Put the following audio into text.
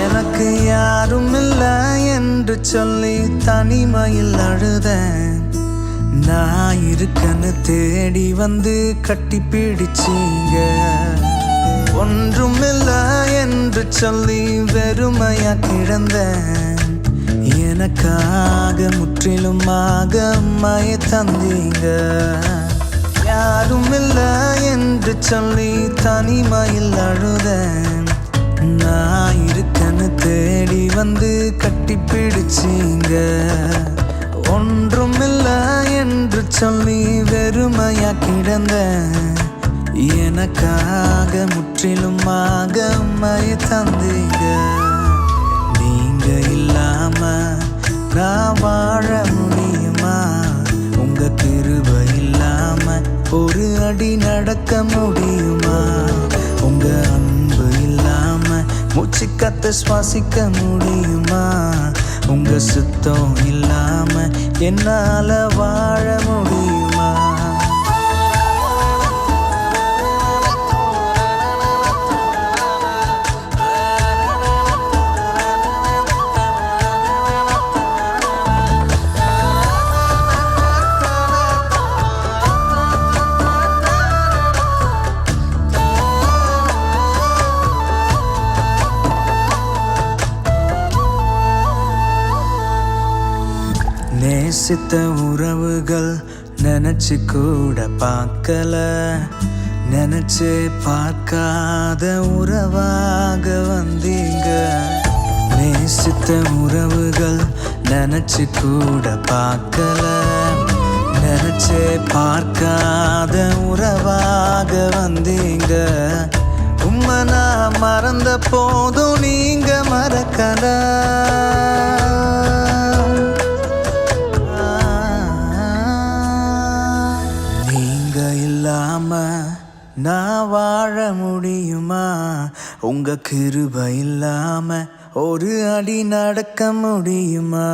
எனக்கு யாரும் இல்லை என்று சொல்லி தனிமையில் அழுதேன். நான் இருக்கன்னு தேடி வந்து கட்டி பிடிச்சீங்க. ஒன்றும் இல்லை என்று சொல்லி வெறுமையா கிடந்தேன். எனக்காக முற்றிலுமாக அம்மையை தந்தீங்க. யாரும் இல்லை என்று சொல்லி தனிமையில் அழுதேன். நான் இருக்கன்னு தேடி வந்து கட்டி பிடிச்சீங்க. ஒன்றும் இல்லை என்று சொல்லி வெறுமையா கிடந்தேன். எனக்காக முற்றிலுமாக அம்மையை தந்தீங்க. நீங்க இல்லாம நான் வாழ முடியுமா? உங்க கிருபை இல்லாம ஒரு அடி நடக்க முடியுமா? உங்க அன்பு இல்லாம மூச்சு காத்து சுவாசிக்க முடியுமா? உங்க சுத்தம் இல்லாம என்னால வாழ முடியுமா? நேசித்த உறவுகள் நினைச்சு கூட பார்க்கல. நினைச்சு பார்க்காத உறவாக வந்தீங்க. நேசித்த உறவுகள் நினைச்சு கூட பார்க்கல. நினைச்சு பார்க்காத உறவாக வந்தீங்க. உம்மை நான் மறந்த போதும் நீங்க மறக்கல. நான் வாழ முடியுமா? உங்க கிருபை இல்லாம ஒரு அடி நடக்க முடியுமா?